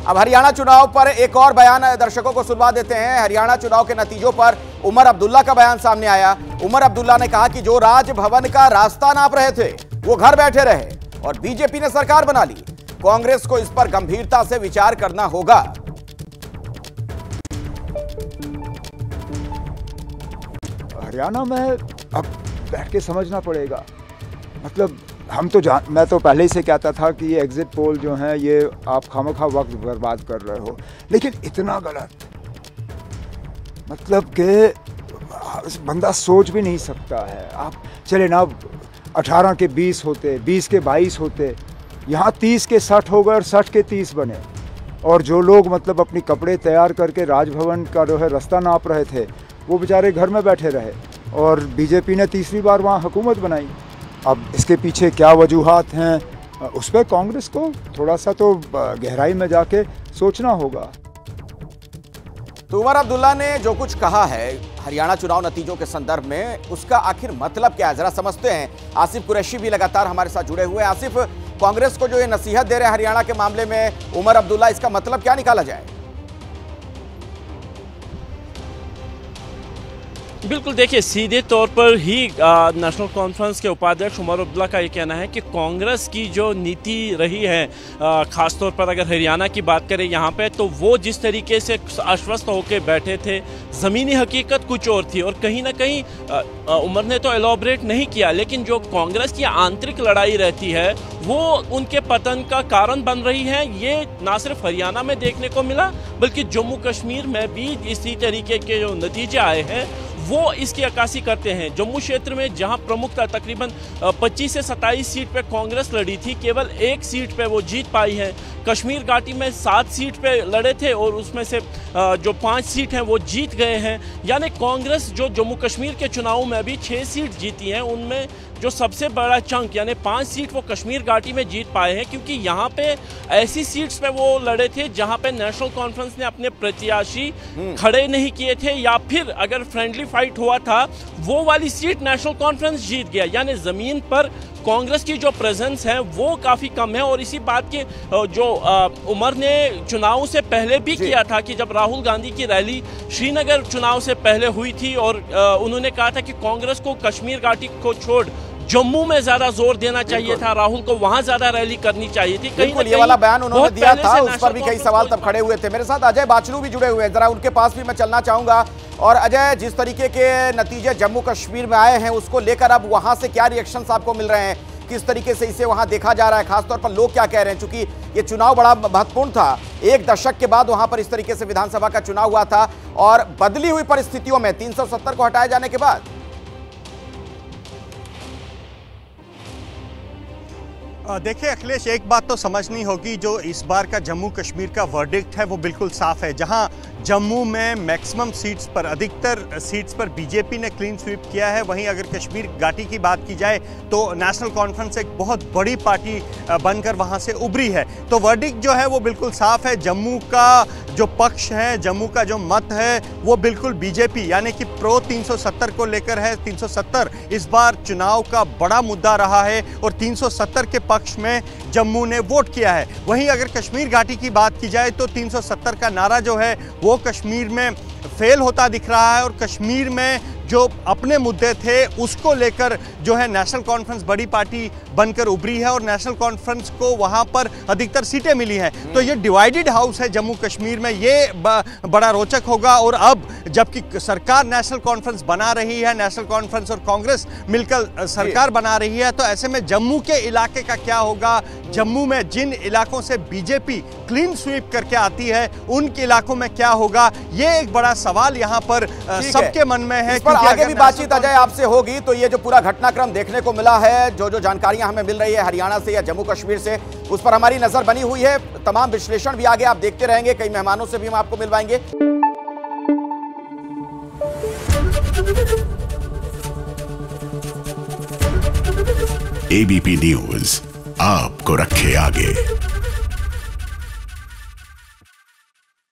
अब हरियाणा चुनाव पर एक और बयान दर्शकों को सुनवा देते हैं। हरियाणा चुनाव के नतीजों पर उमर अब्दुल्ला का बयान सामने आया। उमर अब्दुल्ला ने कहा कि जो राजभवन का रास्ता नाप रहे थे वो घर बैठे रहे और बीजेपी ने सरकार बना ली। कांग्रेस को इस पर गंभीरता से विचार करना होगा। हरियाणा में अब बैठ के समझना पड़ेगा। मतलब मैं तो पहले ही से कहता था कि ये एग्जिट पोल जो है ये आप खामखा वक्त बर्बाद कर रहे हो, लेकिन इतना गलत मतलब कि बंदा सोच भी नहीं सकता है। आप चले ना 18 के 20 होते, 20 के 22 होते, यहाँ 30 के 60 हो गए और 60 के 30 बने। और जो लोग मतलब अपनी कपड़े तैयार करके राजभवन का जो है रास्ता नाप रहे थे वो बेचारे घर में बैठे रहे और बीजेपी ने तीसरी बार वहाँ हुकूमत बनाई। अब इसके पीछे क्या वजूहात हैं उस पर कांग्रेस को थोड़ा सा तो गहराई में जाके सोचना होगा। तो उमर अब्दुल्ला ने जो कुछ कहा है हरियाणा चुनाव नतीजों के संदर्भ में, उसका आखिर मतलब क्या है, जरा समझते हैं। आसिफ कुरैशी भी लगातार हमारे साथ जुड़े हुए हैं। आसिफ, कांग्रेस को जो ये नसीहत दे रहे हैं हरियाणा के मामले में उमर अब्दुल्ला, इसका मतलब क्या निकाला जाए? बिल्कुल, देखिए सीधे तौर पर ही नेशनल कॉन्फ्रेंस के उपाध्यक्ष उमर अब्दुल्ला का ये कहना है कि कांग्रेस की जो नीति रही है, ख़ासतौर पर अगर हरियाणा की बात करें यहाँ पे, तो वो जिस तरीके से आश्वस्त होकर बैठे थे, ज़मीनी हकीकत कुछ और थी। और कहीं ना कहीं उमर ने तो एलॉबरेट नहीं किया, लेकिन जो कांग्रेस की आंतरिक लड़ाई रहती है वो उनके पतन का कारण बन रही है। ये ना सिर्फ हरियाणा में देखने को मिला बल्कि जम्मू कश्मीर में भी इसी तरीके के जो नतीजे आए हैं वो इसकी अक्कासी करते हैं। जम्मू क्षेत्र में जहां प्रमुखता तकरीबन 25 से 27 सीट पे कांग्रेस लड़ी थी, केवल 1 सीट पे वो जीत पाई है। कश्मीर घाटी में 7 सीट पे लड़े थे और उसमें से जो 5 सीट हैं वो जीत गए हैं। यानी कांग्रेस जो जम्मू कश्मीर के चुनाव में अभी 6 सीट जीती हैं, उनमें जो सबसे बड़ा चंक यानी 5 सीट वो कश्मीर घाटी में जीत पाए हैं, क्योंकि यहाँ पे ऐसी सीट्स पे वो लड़े थे जहाँ पे नेशनल कॉन्फ्रेंस ने अपने प्रत्याशी खड़े नहीं किए थे, या फिर अगर फ्रेंडली फाइट हुआ था वो वाली सीट नेशनल कॉन्फ्रेंस जीत गया। यानी ज़मीन पर कांग्रेस की जो प्रेजेंस है वो काफ़ी कम है। और इसी बात के जो उमर ने चुनाव से पहले भी किया था कि जब राहुल गांधी की रैली श्रीनगर चुनाव से पहले हुई थी और उन्होंने कहा था कि कांग्रेस को कश्मीर घाटी को छोड़ जम्मू में ज्यादा जोर देना चाहिए था, राहुल को वहां ज्यादा रैली करनी चाहिए थी। कहीं ये वाला बयान उन्होंने दिया था, उस पर भी कई सवाल तब खड़े हुए थे। मेरे साथ अजय बाचलू भी जुड़े हुए हैं, जरा उनके पास भी मैं चलना चाहूंगा। और अजय, जिस तरीके के नतीजे जम्मू कश्मीर में आए हैं उसको लेकर अब वहां से क्या रिएक्शंस आपको मिल रहे हैं, किस तरीके से इसे वहां देखा जा रहा है, खासतौर पर लोग क्या कह रहे हैं? चूंकि ये चुनाव बड़ा महत्वपूर्ण था, 1 दशक के बाद वहां पर इस तरीके से विधानसभा का चुनाव हुआ था और बदली हुई परिस्थितियों में 370 को हटाए जाने के बाद। देखिए अखिलेश, एक बात तो समझनी होगी, जो इस बार का जम्मू कश्मीर का वर्डिक्ट है वो बिल्कुल साफ है। जहां जम्मू में मैक्सिमम सीट्स पर, अधिकतर सीट्स पर बीजेपी ने क्लीन स्वीप किया है, वहीं अगर कश्मीर घाटी की बात की जाए तो नेशनल कॉन्फ्रेंस एक बहुत बड़ी पार्टी बनकर वहां से उभरी है। तो वर्डिक्ट जो है वो बिल्कुल साफ है। जम्मू का जो पक्ष है, जम्मू का जो मत है वो बिल्कुल बीजेपी यानी कि प्रो 370 को लेकर है। 370 इस बार चुनाव का बड़ा मुद्दा रहा है और 370 के पक्ष में जम्मू ने वोट किया है। वहीं अगर कश्मीर घाटी की बात की जाए तो 370 का नारा जो है वो कश्मीर में फेल होता दिख रहा है और कश्मीर में जो अपने मुद्दे थे उसको लेकर जो है नेशनल कॉन्फ्रेंस बड़ी पार्टी बनकर उभरी है और नेशनल कॉन्फ्रेंस को वहां पर अधिकतर सीटें मिली हैं। तो ये डिवाइडेड हाउस है जम्मू कश्मीर में, ये बड़ा रोचक होगा। और अब जबकि सरकार नेशनल कॉन्फ्रेंस बना रही है, नेशनल कॉन्फ्रेंस और कांग्रेस मिलकर सरकार बना रही है, तो ऐसे में जम्मू के इलाके का क्या होगा? जम्मू में जिन इलाकों से बीजेपी क्लीन स्वीप करके आती है उन इलाकों में क्या होगा, ये एक बड़ा सवाल यहाँ पर सबके मन में है। आगे भी बातचीत अजय आपसे होगी। तो ये जो पूरा घटनाक्रम देखने को मिला है, जो जानकारियां हमें मिल रही है हरियाणा से या जम्मू कश्मीर से, उस पर हमारी नजर बनी हुई है। तमाम विश्लेषण भी आगे आप देखते रहेंगे, कई मेहमानों से भी हम आपको मिलवाएंगे। एबीपी न्यूज आपको रखे आगे।